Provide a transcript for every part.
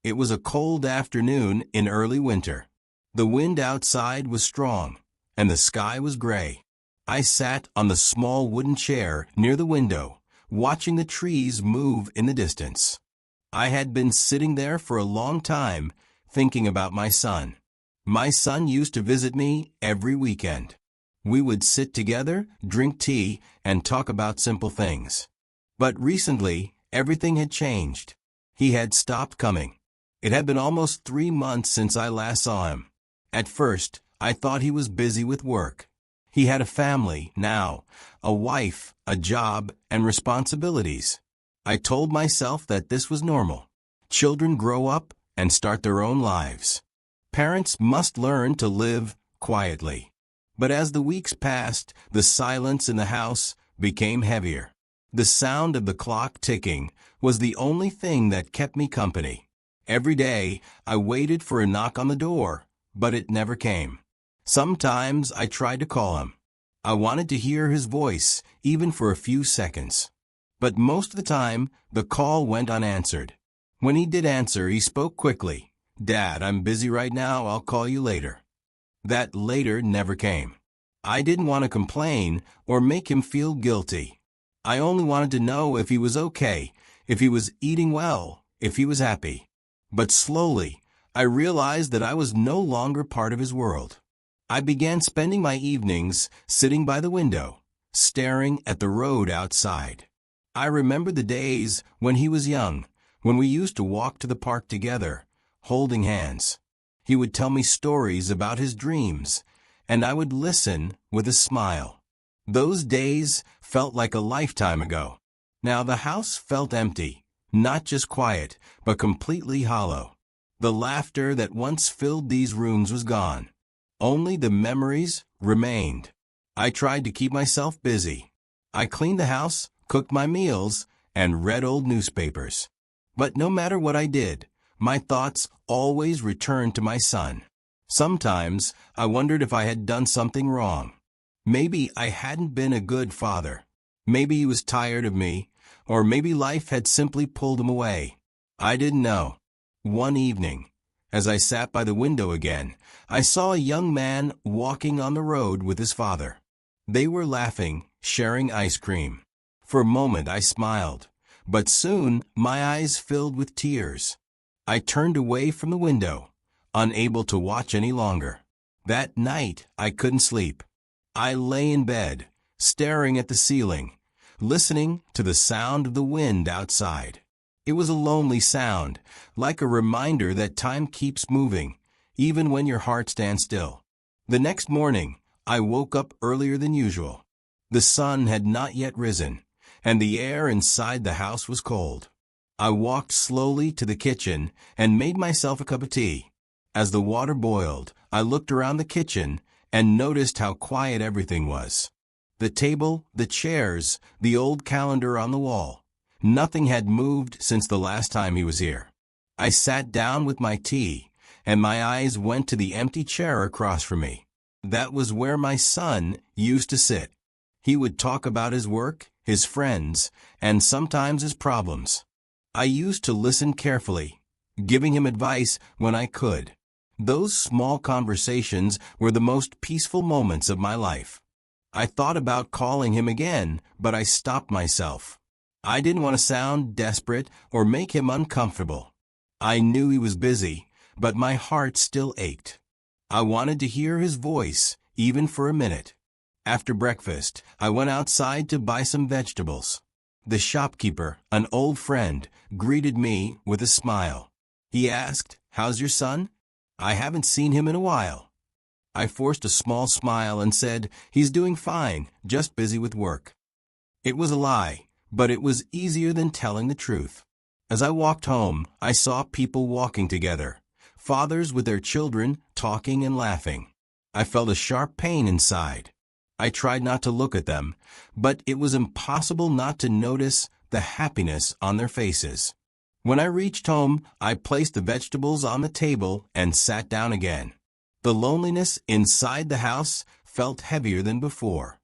It was a cold afternoon in early winter. The wind outside was strong, and the sky was gray. I sat on the small wooden chair near the window, watching the trees move in the distance. I had been sitting there for a long time, thinking about my son. My son used to visit me every weekend. We would sit together, drink tea, and talk about simple things. But recently, everything had changed. He had stopped coming. It had been almost 3 months since I last saw him. At first, I thought he was busy with work. He had a family now, a wife, a job, and responsibilities. I told myself that this was normal. Children grow up and start their own lives. Parents must learn to live quietly. But as the weeks passed, the silence in the house became heavier. The sound of the clock ticking was the only thing that kept me company. Every day, I waited for a knock on the door, but it never came. Sometimes I tried to call him. I wanted to hear his voice, even for a few seconds. But most of the time, the call went unanswered. When he did answer, he spoke quickly. "Dad, I'm busy right now, I'll call you later." That later never came. I didn't want to complain or make him feel guilty. I only wanted to know if he was okay, if he was eating well, if he was happy. But slowly, I realized that I was no longer part of his world. I began spending my evenings sitting by the window, staring at the road outside. I remember the days when he was young, when we used to walk to the park together, holding hands. He would tell me stories about his dreams, and I would listen with a smile. Those days felt like a lifetime ago. Now the house felt empty, not just quiet, but completely hollow. The laughter that once filled these rooms was gone. Only the memories remained. I tried to keep myself busy. I cleaned the house, cooked my meals, and read old newspapers. But no matter what I did, my thoughts always returned to my son. Sometimes I wondered if I had done something wrong. Maybe I hadn't been a good father. Maybe he was tired of me, or maybe life had simply pulled him away. I didn't know. One evening, as I sat by the window again, I saw a young man walking on the road with his father. They were laughing, sharing ice cream. For a moment I smiled, but soon my eyes filled with tears. I turned away from the window, unable to watch any longer. That night I couldn't sleep. I lay in bed, staring at the ceiling, listening to the sound of the wind outside. It was a lonely sound, like a reminder that time keeps moving, even when your heart stands still. The next morning, I woke up earlier than usual. The sun had not yet risen, and the air inside the house was cold. I walked slowly to the kitchen and made myself a cup of tea. As the water boiled, I looked around the kitchen and noticed how quiet everything was. The table, the chairs, the old calendar on the wall. Nothing had moved since the last time he was here. I sat down with my tea, and my eyes went to the empty chair across from me. That was where my son used to sit. He would talk about his work, his friends, and sometimes his problems. I used to listen carefully, giving him advice when I could. Those small conversations were the most peaceful moments of my life. I thought about calling him again, but I stopped myself. I didn't want to sound desperate or make him uncomfortable. I knew he was busy, but my heart still ached. I wanted to hear his voice, even for a minute. After breakfast, I went outside to buy some vegetables. The shopkeeper, an old friend, greeted me with a smile. He asked, "How's your son?" "I haven't seen him in a while." I forced a small smile and said, "He's doing fine, just busy with work." It was a lie, but it was easier than telling the truth. As I walked home, I saw people walking together, fathers with their children talking and laughing. I felt a sharp pain inside. I tried not to look at them, but it was impossible not to notice the happiness on their faces. When I reached home, I placed the vegetables on the table and sat down again. The loneliness inside the house felt heavier than before.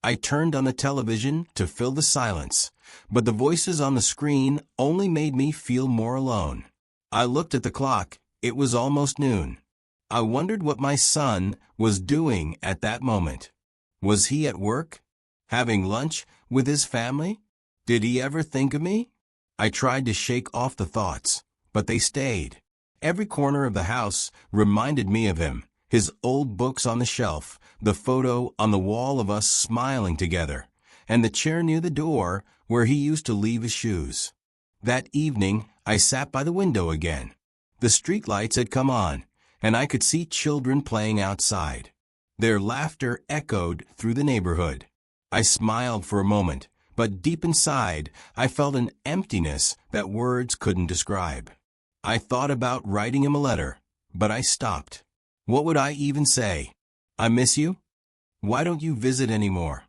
I turned on the television to fill the silence, but the voices on the screen only made me feel more alone. I looked at the clock. It was almost noon. I wondered what my son was doing at that moment. Was he at work? Having lunch with his family? Did he ever think of me? I tried to shake off the thoughts, but they stayed. Every corner of the house reminded me of him, his old books on the shelf, the photo on the wall of us smiling together, and the chair near the door where he used to leave his shoes. That evening, I sat by the window again. The streetlights had come on, and I could see children playing outside. Their laughter echoed through the neighborhood. I smiled for a moment, but deep inside, I felt an emptiness that words couldn't describe. I thought about writing him a letter, but I stopped. What would I even say? I miss you? Why don't you visit anymore?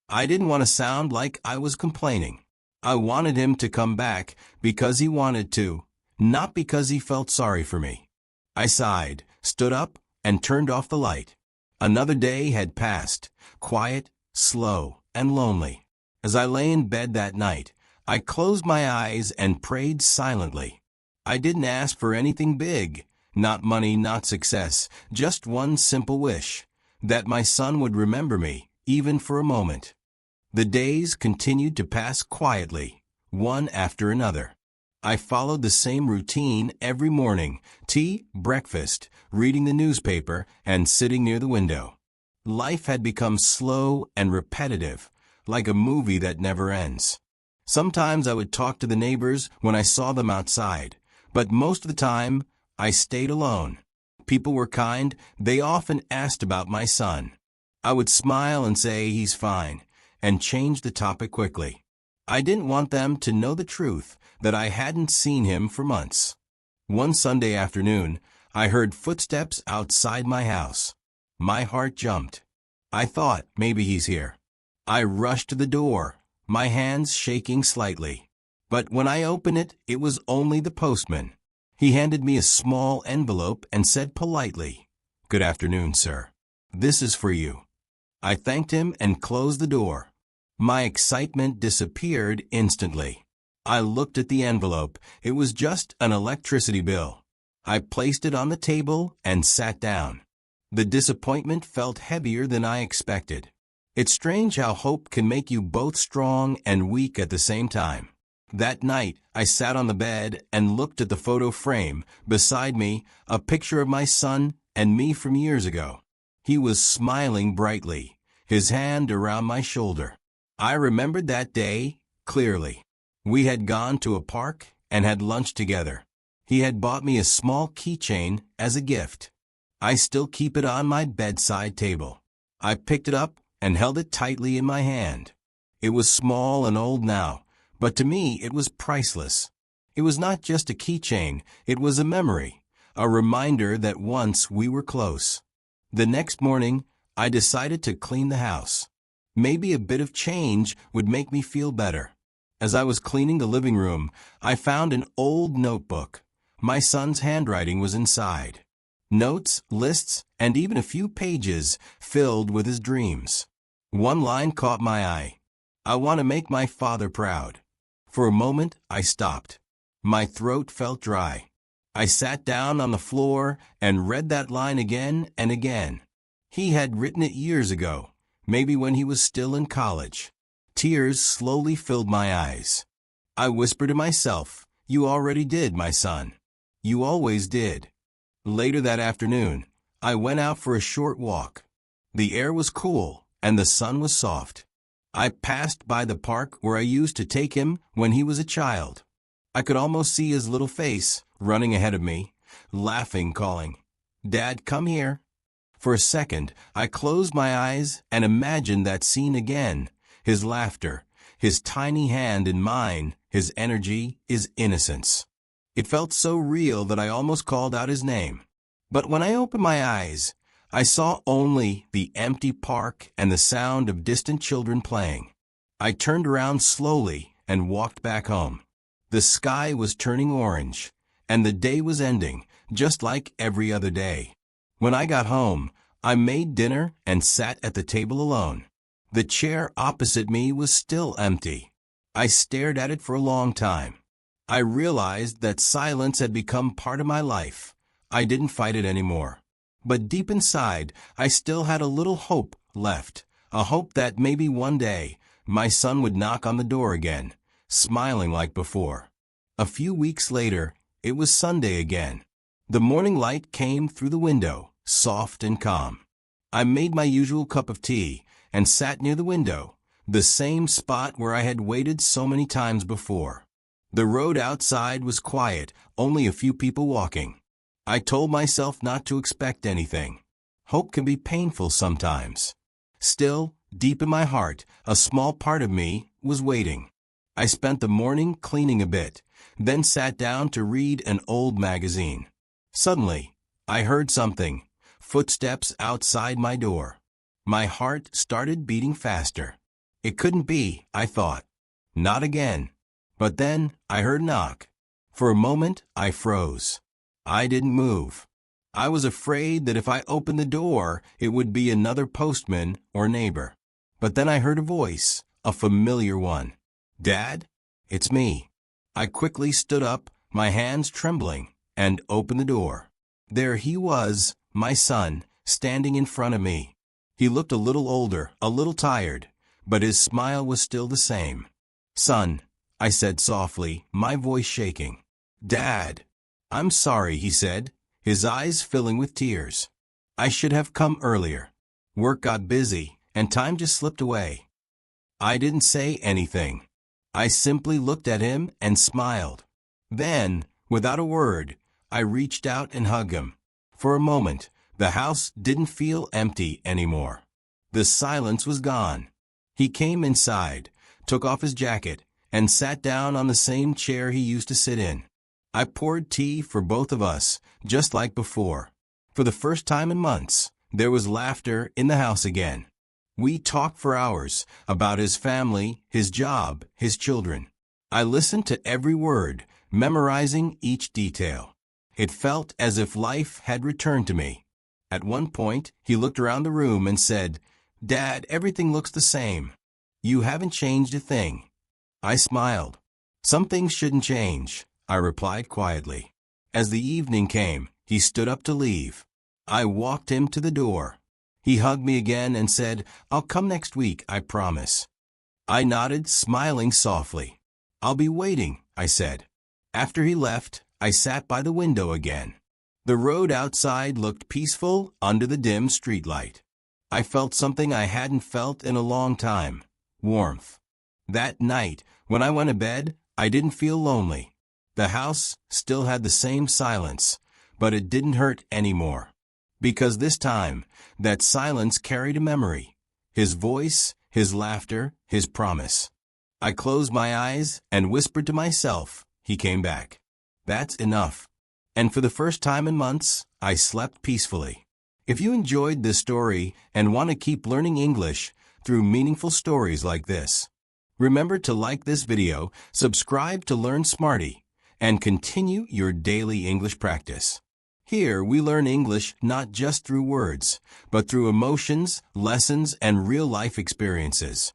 I didn't want to sound like I was complaining. I wanted him to come back because he wanted to, not because he felt sorry for me. I sighed, stood up, and turned off the light. Another day had passed, quiet, slow, and lonely. As I lay in bed that night, I closed my eyes and prayed silently. I didn't ask for anything big, not money, not success, just one simple wish, that my son would remember me, even for a moment. The days continued to pass quietly, one after another. I followed the same routine every morning: tea, breakfast, reading the newspaper, and sitting near the window. Life had become slow and repetitive, like a movie that never ends. Sometimes I would talk to the neighbors when I saw them outside, but most of the time, I stayed alone. People were kind. They often asked about my son. I would smile and say he's fine, and change the topic quickly. I didn't want them to know the truth, that I hadn't seen him for months. One Sunday afternoon, I heard footsteps outside my house. My heart jumped. I thought, maybe he's here. I rushed to the door, my hands shaking slightly. But when I opened it, it was only the postman. He handed me a small envelope and said politely, "Good afternoon, sir. This is for you." I thanked him and closed the door. My excitement disappeared instantly. I looked at the envelope. It was just an electricity bill. I placed it on the table and sat down. The disappointment felt heavier than I expected. It's strange how hope can make you both strong and weak at the same time. That night, I sat on the bed and looked at the photo frame. Beside me, a picture of my son and me from years ago. He was smiling brightly, his hand around my shoulder. I remembered that day clearly. We had gone to a park and had lunch together. He had bought me a small keychain as a gift. I still keep it on my bedside table. I picked it up and held it tightly in my hand. It was small and old now, but to me it was priceless. It was not just a keychain, it was a memory, a reminder that once we were close. The next morning, I decided to clean the house. Maybe a bit of change would make me feel better. As I was cleaning the living room, I found an old notebook. My son's handwriting was inside. Notes, lists, and even a few pages filled with his dreams. One line caught my eye. "I want to make my father proud." For a moment, I stopped. My throat felt dry. I sat down on the floor and read that line again and again. He had written it years ago, maybe when he was still in college. Tears slowly filled my eyes. I whispered to myself, "You already did, my son. You always did." Later that afternoon, I went out for a short walk. The air was cool and the sun was soft. I passed by the park where I used to take him when he was a child. I could almost see his little face running ahead of me, laughing, calling, "Dad, come here." For a second, I closed my eyes and imagined that scene again. His laughter, his tiny hand in mine, his energy, his innocence. It felt so real that I almost called out his name. But when I opened my eyes, I saw only the empty park and the sound of distant children playing. I turned around slowly and walked back home. The sky was turning orange, and the day was ending, just like every other day. When I got home, I made dinner and sat at the table alone. The chair opposite me was still empty. I stared at it for a long time. I realized that silence had become part of my life. I didn't fight it anymore. But deep inside, I still had a little hope left, a hope that maybe one day my son would knock on the door again, smiling like before. A few weeks later, it was Sunday again. The morning light came through the window, soft and calm. I made my usual cup of tea and sat near the window, the same spot where I had waited so many times before. The road outside was quiet, only a few people walking. I told myself not to expect anything. Hope can be painful sometimes. Still, deep in my heart, a small part of me was waiting. I spent the morning cleaning a bit, then sat down to read an old magazine. Suddenly, I heard something, footsteps outside my door. My heart started beating faster. It couldn't be, I thought. Not again. But then I heard a knock. For a moment, I froze. I didn't move. I was afraid that if I opened the door, it would be another postman or neighbor. But then I heard a voice, a familiar one. "Dad? It's me." I quickly stood up, my hands trembling, and opened the door. There he was, my son, standing in front of me. He looked a little older, a little tired, but his smile was still the same. "Son," I said softly, my voice shaking. "Dad." "I'm sorry," he said, his eyes filling with tears. "I should have come earlier. Work got busy, and time just slipped away." I didn't say anything. I simply looked at him and smiled. Then, without a word, I reached out and hugged him. For a moment, the house didn't feel empty anymore. The silence was gone. He came inside, took off his jacket, and sat down on the same chair he used to sit in. I poured tea for both of us, just like before. For the first time in months, there was laughter in the house again. We talked for hours about his family, his job, his children. I listened to every word, memorizing each detail. It felt as if life had returned to me. At one point, he looked around the room and said, "Dad, everything looks the same. You haven't changed a thing." I smiled. "Some things shouldn't change," I replied quietly. As the evening came, he stood up to leave. I walked him to the door. He hugged me again and said, "I'll come next week, I promise." I nodded, smiling softly. "I'll be waiting," I said. After he left, I sat by the window again. The road outside looked peaceful under the dim streetlight. I felt something I hadn't felt in a long time, warmth. That night, when I went to bed, I didn't feel lonely. The house still had the same silence, but it didn't hurt anymore. Because this time, that silence carried a memory. His voice, his laughter, his promise. I closed my eyes and whispered to myself, "He came back. That's enough." And for the first time in months, I slept peacefully. If you enjoyed this story and want to keep learning English through meaningful stories like this, remember to like this video, subscribe to Learn Smarty, and continue your daily English practice. Here we learn English not just through words, but through emotions, lessons, and real-life experiences.